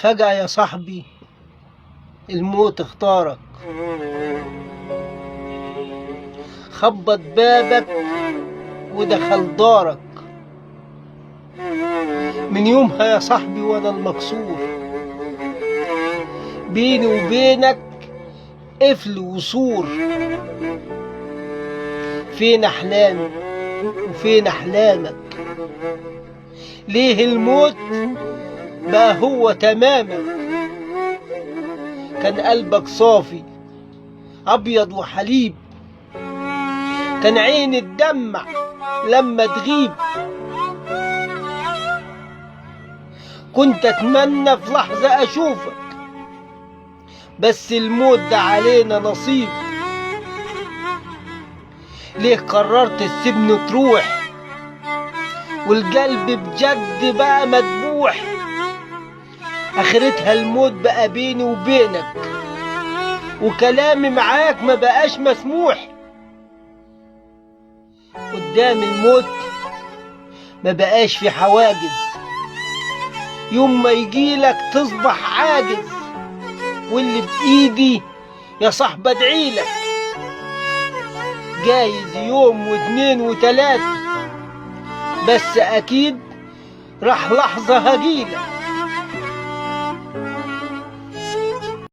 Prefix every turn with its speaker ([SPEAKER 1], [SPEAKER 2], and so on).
[SPEAKER 1] فجأة يا صاحبي الموت اختارك، خبط بابك ودخل دارك. من يومها يا صاحبي وانا المكسور، بيني وبينك قفل وسور. فين احلامي وفين احلامك؟ ليه الموت بقى هو تمامك؟ كان قلبك صافي ابيض وحليب، كان عيني تدمع لما تغيب. كنت اتمنى في لحظة اشوفك، بس الموت ده علينا نصيب. ليه قررت تسيبني تروح والقلب بجد بقى مدبوح؟ اخرتها الموت بقى بيني وبينك، وكلامي معاك ما بقاش مسموح. قدام الموت ما بقاش في حواجز، يوم ما يجيلك تصبح عاجز. واللي بإيدي يا صاحب ادعيلك، جايز يوم واتنين وتلاتة، بس اكيد راح لحظة هجيلك.